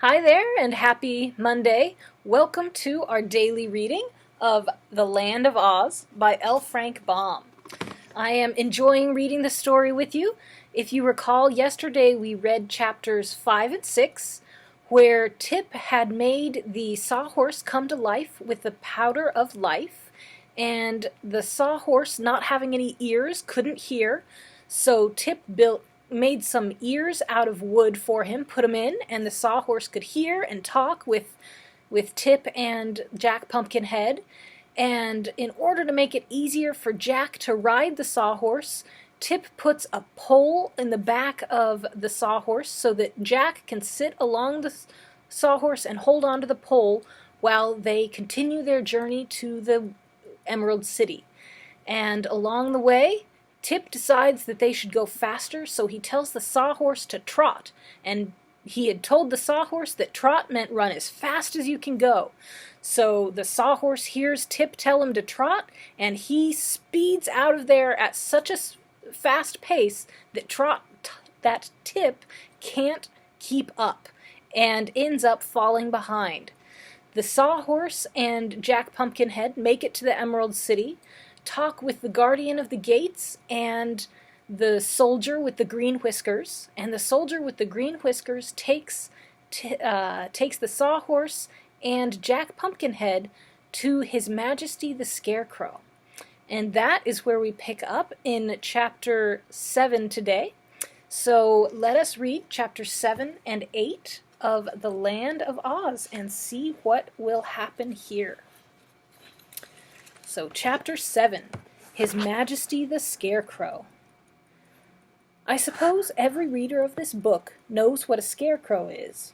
Hi there, and happy Monday. Welcome to our daily reading of The Land of Oz by L. Frank Baum. I am enjoying reading the story with you. If you recall, yesterday we read chapters 5 and 6, where Tip had made the sawhorse come to life with the powder of life, and the sawhorse, not having any ears, couldn't hear, so Tip made some ears out of wood for him, put them in, and the sawhorse could hear and talk with Tip and Jack Pumpkinhead. And in order to make it easier for Jack to ride the sawhorse, Tip puts a pole in the back of the sawhorse so that Jack can sit along the sawhorse and hold on to the pole while they continue their journey to the Emerald City. And along the way, Tip decides that they should go faster, so he tells the sawhorse to trot, and he had told the sawhorse that trot meant run as fast as you can go. So the sawhorse hears Tip tell him to trot, and he speeds out of there at such a fast pace that Tip can't keep up, and ends up falling behind. The sawhorse and Jack Pumpkinhead make it to the Emerald City, talk with the guardian of the gates and the soldier with the green whiskers, and the soldier with the green whiskers takes the sawhorse and Jack Pumpkinhead to His Majesty the Scarecrow. And that is where we pick up in chapter 7 today. So let us read chapter 7 and 8 of The Land of Oz and see what will happen here. So, Chapter 7, His Majesty the Scarecrow. I suppose every reader of this book knows what a scarecrow is,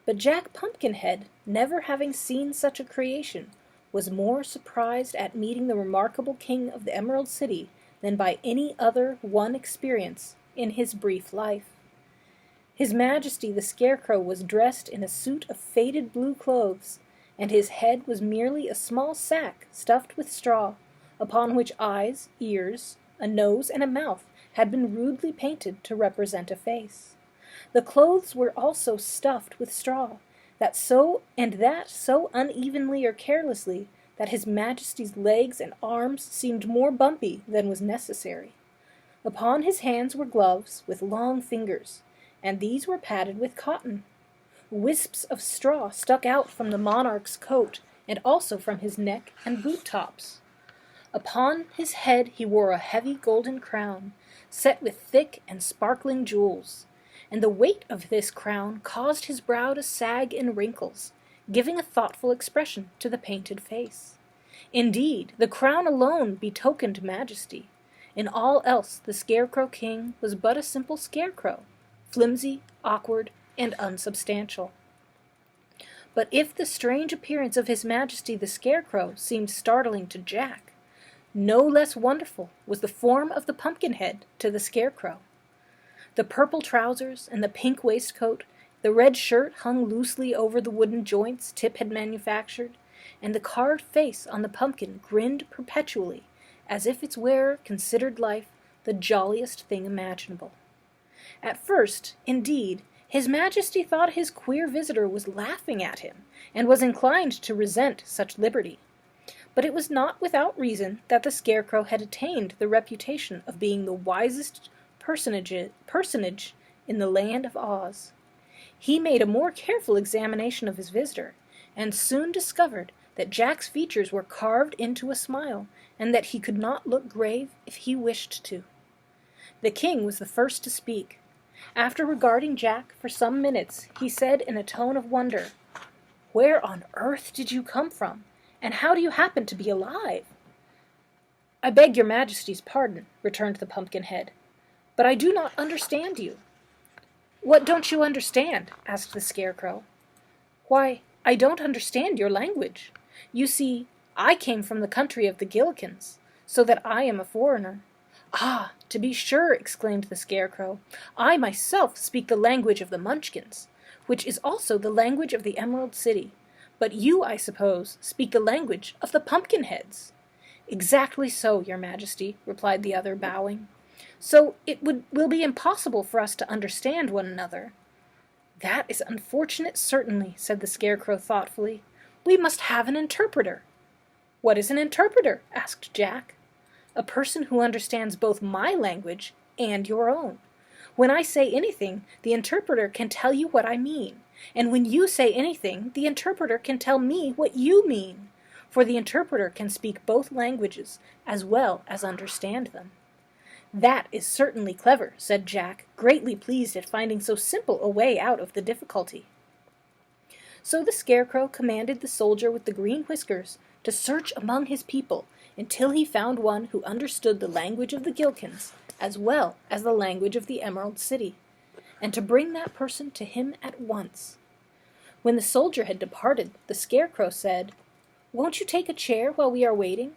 but Jack Pumpkinhead, never having seen such a creation, was more surprised at meeting the remarkable king of the Emerald City than by any other one experience in his brief life. His Majesty the Scarecrow was dressed in a suit of faded blue clothes, and his head was merely a small sack stuffed with straw, upon which eyes, ears, a nose, and a mouth had been rudely painted to represent a face. The clothes were also stuffed with straw, that so unevenly or carelessly that His Majesty's legs and arms seemed more bumpy than was necessary. Upon his hands were gloves with long fingers, and these were padded with cotton. Wisps of straw stuck out from the monarch's coat, and also from his neck and boot tops. Upon his head he wore a heavy golden crown, set with thick and sparkling jewels, and the weight of this crown caused his brow to sag in wrinkles, giving a thoughtful expression to the painted face. Indeed, the crown alone betokened majesty. In all else the Scarecrow King was but a simple scarecrow, flimsy, awkward, and unsubstantial. But if the strange appearance of His Majesty the Scarecrow seemed startling to Jack, no less wonderful was the form of the Pumpkinhead to the Scarecrow. The purple trousers and the pink waistcoat, the red shirt hung loosely over the wooden joints Tip had manufactured, and the carved face on the pumpkin grinned perpetually, as if its wearer considered life the jolliest thing imaginable. At first, indeed, His Majesty thought his queer visitor was laughing at him, and was inclined to resent such liberty. But it was not without reason that the Scarecrow had attained the reputation of being the wisest personage in the Land of Oz. He made a more careful examination of his visitor, and soon discovered that Jack's features were carved into a smile, and that he could not look grave if he wished to. The king was the first to speak. After regarding Jack for some minutes, he said in a tone of wonder, "Where on earth did you come from, and how do you happen to be alive?" "I beg your Majesty's pardon," returned the Pumpkinhead, "but I do not understand you." "What don't you understand?" asked the Scarecrow. "Why, I don't understand your language. You see, I came from the country of the Gillikins, so that I am a foreigner." "Ah, to be sure," exclaimed the Scarecrow. "I myself speak the language of the Munchkins, which is also the language of the Emerald City. But you, I suppose, speak the language of the Pumpkinheads." "Exactly so, your Majesty," replied the other, bowing. "So it will be impossible for us to understand one another." That is unfortunate, certainly, said the Scarecrow thoughtfully. We must have an interpreter. What is an interpreter? Asked Jack. A person who understands both my language and your own. When I say anything, the interpreter can tell you what I mean, and when you say anything, the interpreter can tell me what you mean, for the interpreter can speak both languages as well as understand them. That is certainly clever, said Jack, greatly pleased at finding so simple a way out of the difficulty. So the Scarecrow commanded the soldier with the green whiskers to search among his people until he found one who understood the language of the Gilkins as well as the language of the Emerald City, and to bring that person to him at once. When the soldier had departed, the Scarecrow said, "Won't you take a chair while we are waiting?"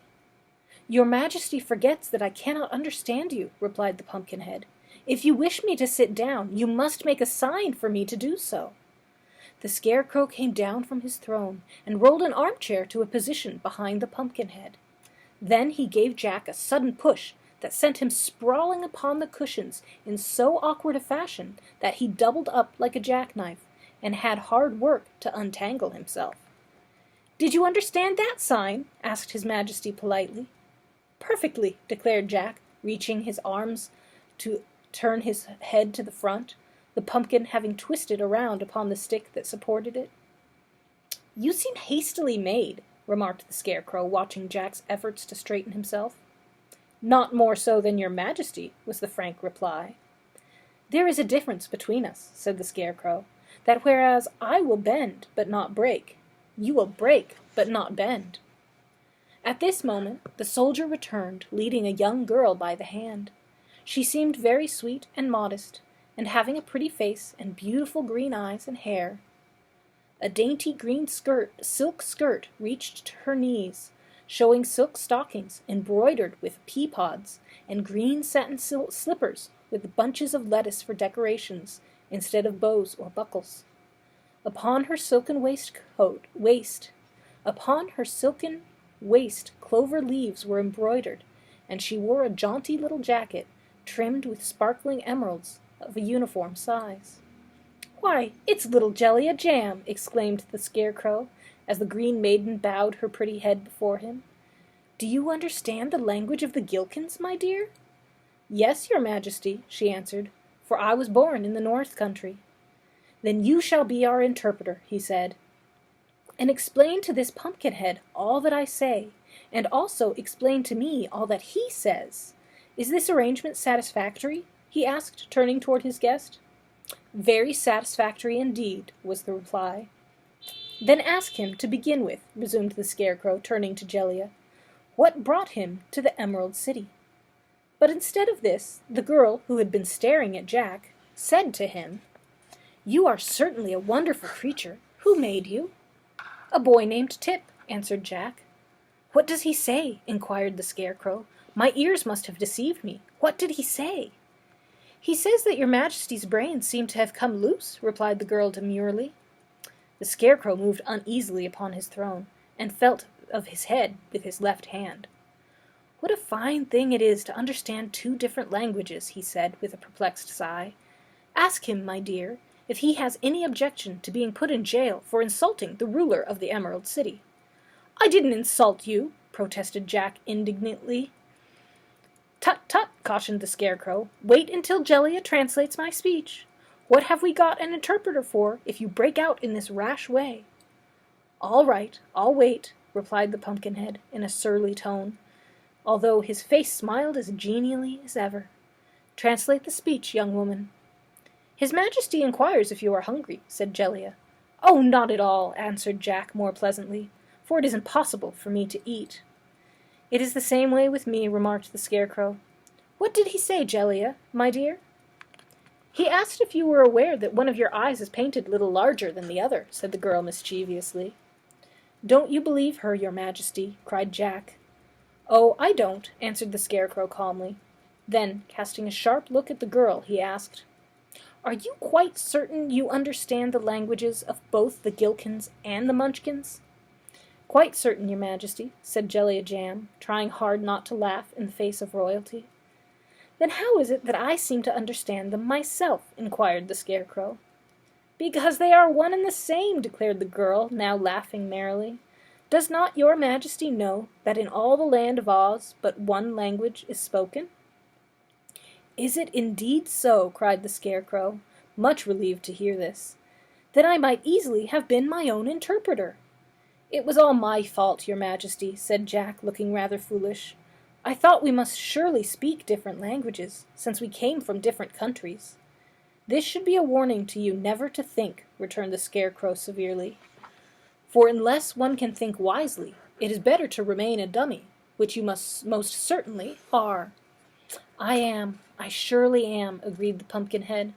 "Your Majesty forgets that I cannot understand you," replied the Pumpkinhead. "If you wish me to sit down, you must make a sign for me to do so." The Scarecrow came down from his throne and rolled an armchair to a position behind the Pumpkinhead. Then he gave Jack a sudden push that sent him sprawling upon the cushions in so awkward a fashion that he doubled up like a jackknife and had hard work to untangle himself. "Did you understand that sign?" asked His Majesty politely. "Perfectly," declared Jack, reaching his arms to turn his head to the front, the pumpkin having twisted around upon the stick that supported it. "You seem hastily made," remarked the Scarecrow, watching Jack's efforts to straighten himself. "Not more so than your Majesty," was the frank reply. "There is a difference between us," said the Scarecrow, "that whereas I will bend but not break, you will break but not bend." At this moment the soldier returned, leading a young girl by the hand. She seemed very sweet and modest, and having a pretty face and beautiful green eyes and hair. A dainty green silk skirt reached to her knees, showing silk stockings embroidered with pea pods, and green satin slippers with bunches of lettuce for decorations instead of bows or buckles. Upon her silken waist clover leaves were embroidered, and she wore a jaunty little jacket trimmed with sparkling emeralds of a uniform size. "Why, it's little Jellia Jam!" exclaimed the Scarecrow, as the Green Maiden bowed her pretty head before him. "Do you understand the language of the Gilkins, my dear?" "Yes, your Majesty," she answered, "for I was born in the North Country." "Then you shall be our interpreter," he said, "and explain to this Pumpkinhead all that I say, and also explain to me all that he says. Is this arrangement satisfactory?" he asked, turning toward his guest. "Very satisfactory indeed," was the reply. "Then ask him, to begin with," resumed the Scarecrow, turning to Jellia, "what brought him to the Emerald City?" But instead of this, the girl, who had been staring at Jack, said to him, "You are certainly a wonderful creature. Who made you?" "A boy named Tip," answered Jack. "What does he say?" inquired the Scarecrow. "My ears must have deceived me. What did he say?" "He says that your Majesty's brains seem to have come loose," replied the girl demurely. The Scarecrow moved uneasily upon his throne, and felt of his head with his left hand. "What a fine thing it is to understand two different languages," he said, with a perplexed sigh. "Ask him, my dear, if he has any objection to being put in jail for insulting the ruler of the Emerald City." "I didn't insult you," protested Jack indignantly. "Tut, tut," cautioned the Scarecrow. "Wait until Jellia translates my speech. What have we got an interpreter for if you break out in this rash way?" "All right, I'll wait," replied the Pumpkinhead in a surly tone, although his face smiled as genially as ever. "Translate the speech, young woman." "His Majesty inquires if you are hungry," said Jellia. "Oh, not at all," answered Jack more pleasantly, "for it is impossible for me to eat." "It is the same way with me," remarked the Scarecrow. "What did he say, Jellia, my dear?" "He asked if you were aware that one of your eyes is painted a little larger than the other," said the girl mischievously. "Don't you believe her, your Majesty," cried Jack. "Oh, I don't," answered the Scarecrow calmly. Then, casting a sharp look at the girl, he asked, "Are you quite certain you understand the languages of both the Gilkins and the Munchkins?" "Quite certain, your Majesty," said Jellia Jam, trying hard not to laugh in the face of royalty. "Then how is it that I seem to understand them myself?" inquired the Scarecrow. "Because they are one and the same," declared the girl, now laughing merrily. "Does not your Majesty know that in all the land of Oz but one language is spoken?" "Is it indeed so?" cried the Scarecrow, much relieved to hear this. "Then I might easily have been my own interpreter." "It was all my fault, your Majesty," said Jack, looking rather foolish. "I thought we must surely speak different languages, since we came from different countries." "This should be a warning to you never to think," returned the Scarecrow severely. "For unless one can think wisely, it is better to remain a dummy, which you must most certainly are." I surely am," agreed the Pumpkinhead.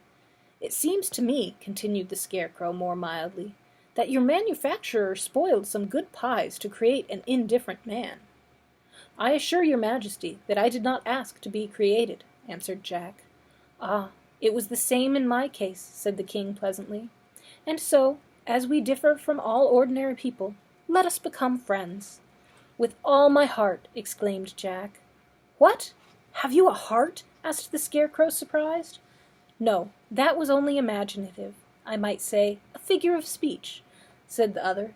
"It seems to me," continued the Scarecrow more mildly, "that your manufacturer spoiled some good pies to create an indifferent man." "I assure your Majesty that I did not ask to be created," answered Jack. "Ah, it was the same in my case," said the King pleasantly. "And so, as we differ from all ordinary people, let us become friends." "With all my heart," exclaimed Jack. "What? Have you a heart?" asked the Scarecrow, surprised. "No, that was only imaginative. I might say, a figure of speech," said the other.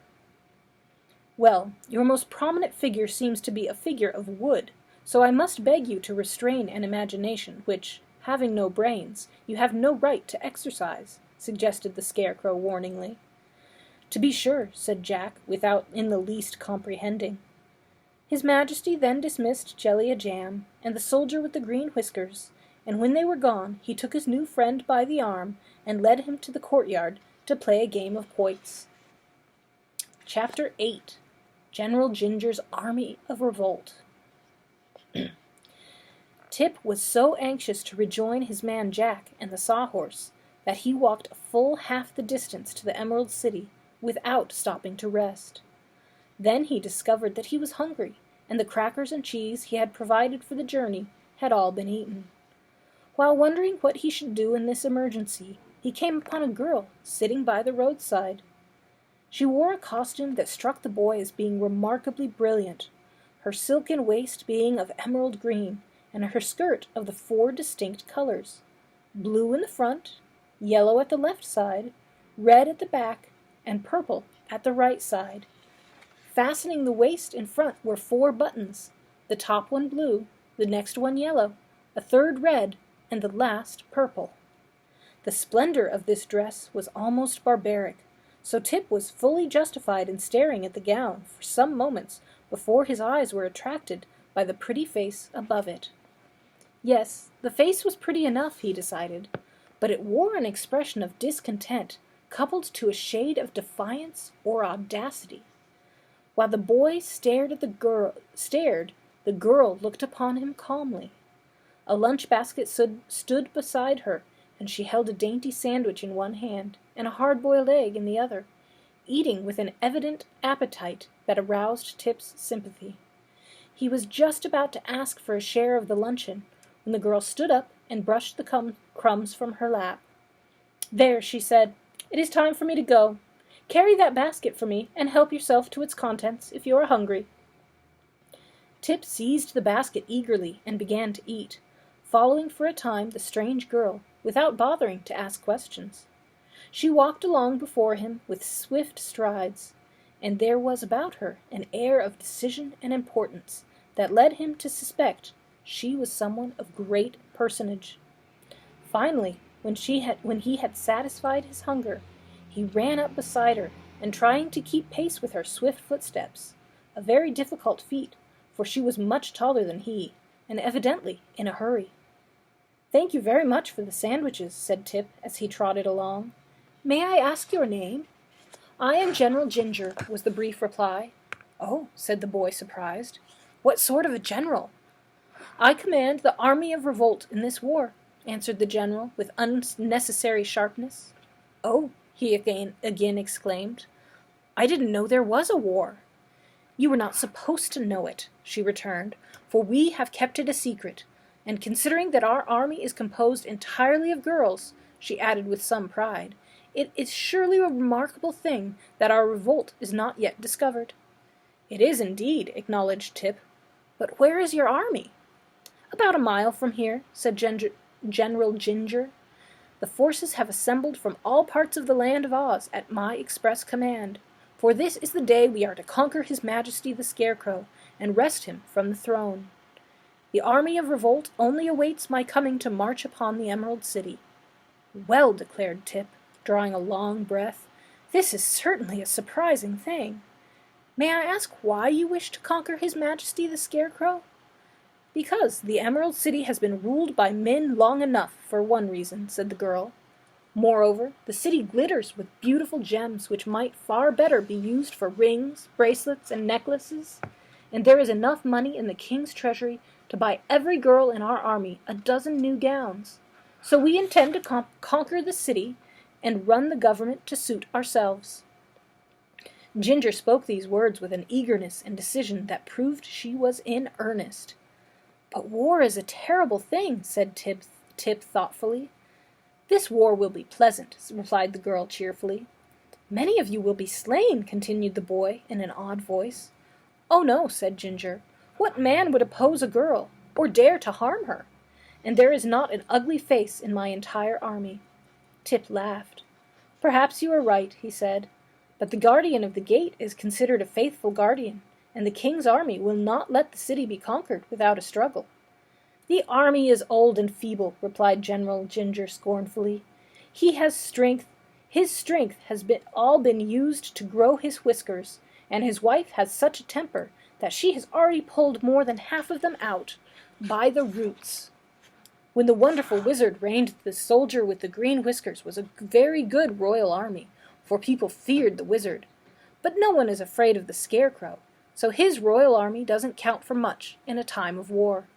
"Well, your most prominent figure seems to be a figure of wood, so I must beg you to restrain an imagination which, having no brains, you have no right to exercise," suggested the Scarecrow warningly. "To be sure," said Jack, without in the least comprehending. His Majesty then dismissed Jelly-a-Jam and the soldier with the green whiskers, and when they were gone he took his new friend by the arm and led him to the courtyard to play a game of quoits. Chapter 8. General Ginger's Army of Revolt. Tip was so anxious to rejoin his man Jack and the Sawhorse that he walked a full half the distance to the Emerald City without stopping to rest. Then he discovered that he was hungry, and the crackers and cheese he had provided for the journey had all been eaten. While wondering what he should do in this emergency, he came upon a girl sitting by the roadside. She wore a costume that struck the boy as being remarkably brilliant, her silken waist being of emerald green, and her skirt of the 4 distinct colors: blue in the front, yellow at the left side, red at the back, and purple at the right side. Fastening the waist in front were 4 buttons, the top one blue, the next one yellow, a third red, and the last purple. The splendor of this dress was almost barbaric, so Tip was fully justified in staring at the gown for some moments before his eyes were attracted by the pretty face above it. Yes, the face was pretty enough, he decided, but it wore an expression of discontent coupled to a shade of defiance or audacity. While the boy stared, the girl looked upon him calmly. A lunch basket stood beside her, and she held a dainty sandwich in one hand and a hard-boiled egg in the other, eating with an evident appetite that aroused Tip's sympathy. He was just about to ask for a share of the luncheon when the girl stood up and brushed the crumbs from her lap. "There," she said, "it is time for me to go. Carry that basket for me, and help yourself to its contents if you are hungry." Tip seized the basket eagerly and began to eat, following for a time the strange girl, without bothering to ask questions. She walked along before him with swift strides, and there was about her an air of decision and importance that led him to suspect she was someone of great personage. Finally, when he had satisfied his hunger, he ran up beside her, and trying to keep pace with her swift footsteps, a very difficult feat, for she was much taller than he, and evidently in a hurry. "Thank you very much for the sandwiches," said Tip as he trotted along. "May I ask your name?" "I am General Ginger," was the brief reply. "Oh," said the boy, surprised. "What sort of a general?" "I command the Army of Revolt in this war," answered the general with unnecessary sharpness. "Oh," he again exclaimed, "I didn't know there was a war." "You were not supposed to know it," she returned, "for we have kept it a secret, and considering that our army is composed entirely of girls," she added with some pride, "it is surely a remarkable thing that our revolt is not yet discovered." "It is indeed," acknowledged Tip. "But where is your army?" "About a mile from here," said General Ginger. The forces have assembled from all parts of the land of Oz at my express command, for this is the day we are to conquer His Majesty the Scarecrow and wrest him from the throne. The army of Revolt only awaits my coming to march upon the Emerald City." "Well," declared Tip, drawing a long breath, "this is certainly a surprising thing. May I ask why you wish to conquer His Majesty the Scarecrow?" "Because the Emerald City has been ruled by men long enough, for one reason," said the girl. "Moreover, the city glitters with beautiful gems which might far better be used for rings, bracelets, and necklaces, and there is enough money in the king's treasury to buy every girl in our army a dozen new gowns. So we intend to conquer the city and run the government to suit ourselves." Ginger spoke these words with an eagerness and decision that proved she was in earnest. "But war is a terrible thing," said Tip thoughtfully. "This war will be pleasant," replied the girl cheerfully. "Many of you will be slain," continued the boy in an odd voice. "Oh no," said Ginger. "What man would oppose a girl, or dare to harm her? And there is not an ugly face in my entire army." Tip laughed. "Perhaps you are right," he said. "But the guardian of the gate is considered a faithful guardian, and the king's army will not let the city be conquered without a struggle." "The army is old and feeble," replied General Ginger scornfully. His strength has all been used to grow his whiskers, and his wife has such a temper that she has already pulled more than half of them out by the roots. When the wonderful wizard reigned, the soldier with the green whiskers was a very good royal army, for people feared the wizard. But no one is afraid of the Scarecrow, so his royal army doesn't count for much in a time of war."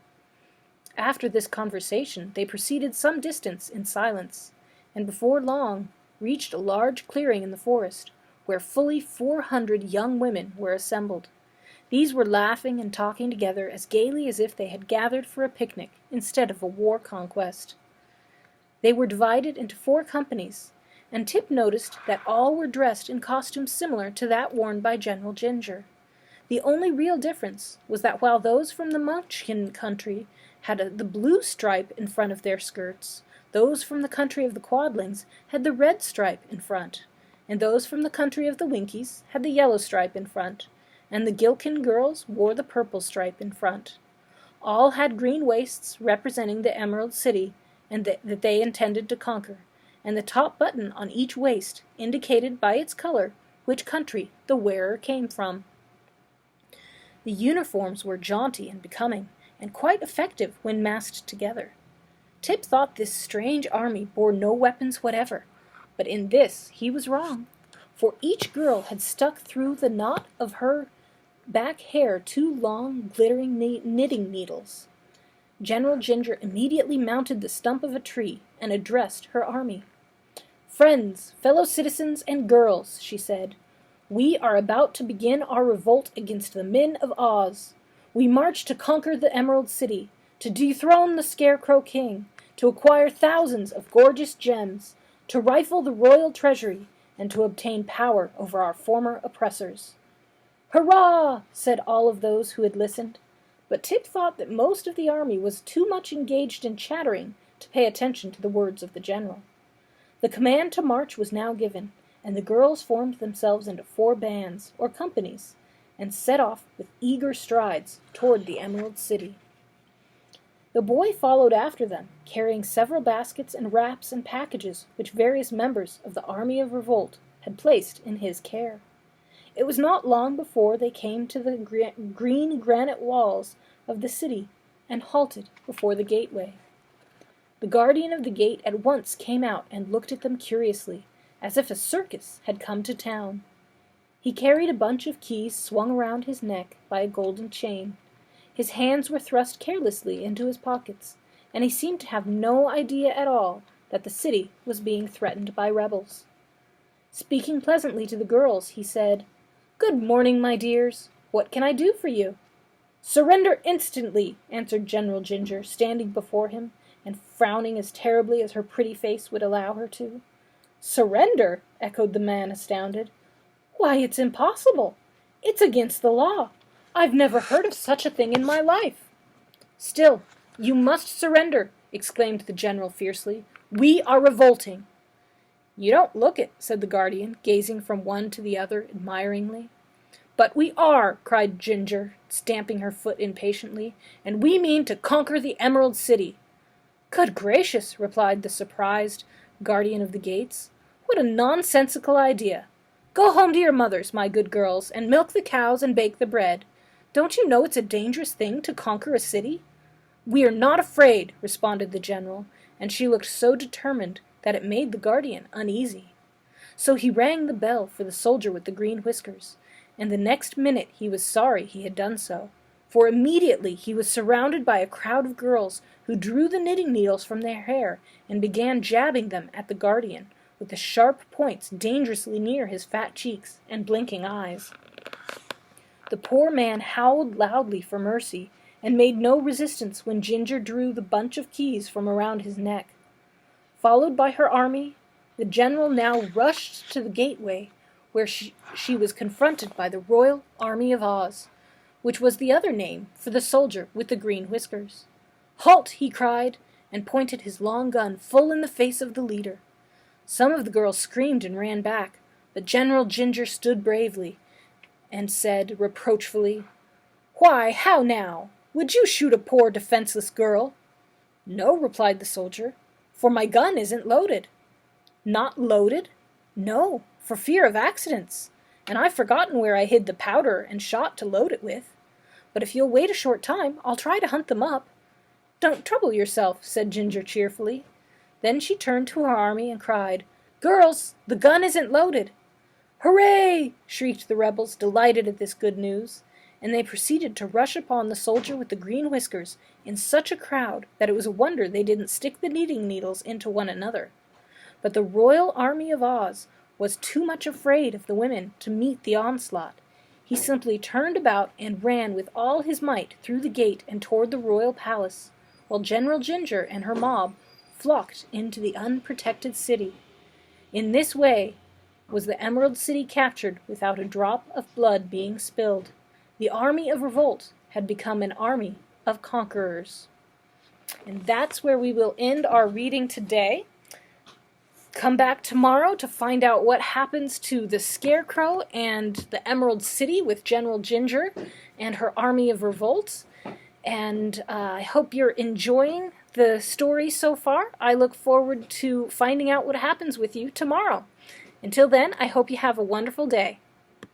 After this conversation they proceeded some distance in silence, and before long reached a large clearing in the forest, where fully 400 young women were assembled. These were laughing and talking together as gaily as if they had gathered for a picnic instead of a war conquest. They were divided into 4 companies, and Tip noticed that all were dressed in costumes similar to that worn by General Ginger. The only real difference was that while those from the Munchkin country had the blue stripe in front of their skirts, those from the country of the Quadlings had the red stripe in front, and those from the country of the Winkies had the yellow stripe in front, and the Gilkin girls wore the purple stripe in front. All had green waists representing the Emerald City and that they intended to conquer, and the top button on each waist indicated by its color which country the wearer came from. The uniforms were jaunty and becoming, and quite effective when massed together. Tip thought this strange army bore no weapons whatever, but in this he was wrong, for each girl had stuck through the knot of her back hair 2 long, glittering knitting needles. General Ginger immediately mounted the stump of a tree and addressed her army. "Friends, fellow citizens, and girls," she said, "we are about to begin our revolt against the men of Oz. We march to conquer the Emerald City, to dethrone the Scarecrow King, to acquire thousands of gorgeous gems, to rifle the royal treasury, and to obtain power over our former oppressors." "Hurrah!" said all of those who had listened, but Tip thought that most of the army was too much engaged in chattering to pay attention to the words of the general. The command to march was now given, and the girls formed themselves into 4 bands, or companies, and set off with eager strides toward the Emerald City. The boy followed after them, carrying several baskets and wraps and packages which various members of the army of Revolt had placed in his care. It was not long before they came to the green granite walls of the city and halted before the gateway. The guardian of the gate at once came out and looked at them curiously, as if a circus had come to town. He carried a bunch of keys swung around his neck by a golden chain. His hands were thrust carelessly into his pockets, and he seemed to have no idea at all that the city was being threatened by rebels. Speaking pleasantly to the girls, he said, "Good morning, my dears. What can I do for you?" "Surrender instantly," answered General Ginger, standing before him and frowning as terribly as her pretty face would allow her to. "Surrender?" echoed the man, astounded. "Why, it's impossible. It's against the law. I've never heard of such a thing in my life." "Still, you must surrender," exclaimed the general fiercely, We are revolting." "You don't look it," said the guardian, gazing from one to the other admiringly. "But we are," cried Ginger, stamping her foot impatiently, "and we mean to conquer the Emerald City." "Good gracious," replied the surprised guardian of the gates. "What a nonsensical idea! Go home to your mothers, my good girls, and milk the cows and bake the bread. Don't you know it's a dangerous thing to conquer a city?" "We are not afraid," responded the general, and she looked so determined that it made the guardian uneasy. So he rang the bell for the soldier with the green whiskers, and the next minute he was sorry he had done so, for immediately he was surrounded by a crowd of girls who drew the knitting needles from their hair and began jabbing them at the guardian, with the sharp points dangerously near his fat cheeks and blinking eyes. The poor man howled loudly for mercy, and made no resistance when Ginger drew the bunch of keys from around his neck. Followed by her army, the general now rushed to the gateway, where she was confronted by the Royal Army of Oz, which was the other name for the soldier with the green whiskers. "Halt!" he cried, and pointed his long gun full in the face of the leader. Some of the girls screamed and ran back, but General Ginger stood bravely, and said reproachfully, "Why, how now? Would you shoot a poor defenseless girl?" "No," replied the soldier, "for my gun isn't loaded." "Not loaded?" "No, for fear of accidents, and I've forgotten where I hid the powder and shot to load it with. But if you'll wait a short time, I'll try to hunt them up." "Don't trouble yourself," said Ginger cheerfully. Then she turned to her army and cried, "Girls, the gun isn't loaded." "Hooray!" shrieked the rebels, delighted at this good news, and they proceeded to rush upon the soldier with the green whiskers in such a crowd that it was a wonder they didn't stick the knitting needles into one another. But the Royal Army of Oz was too much afraid of the women to meet the onslaught. He simply turned about and ran with all his might through the gate and toward the royal palace, while General Ginger and her mob flocked into the unprotected city. In this way was the Emerald City captured without a drop of blood being spilled. The army of revolt had become an army of conquerors. And that's where we will end our reading today. Come back tomorrow to find out what happens to the Scarecrow and the Emerald City with General Ginger and her army of revolts. And I hope you're enjoying the story so far. I look forward to finding out what happens with you tomorrow. Until then, I hope you have a wonderful day.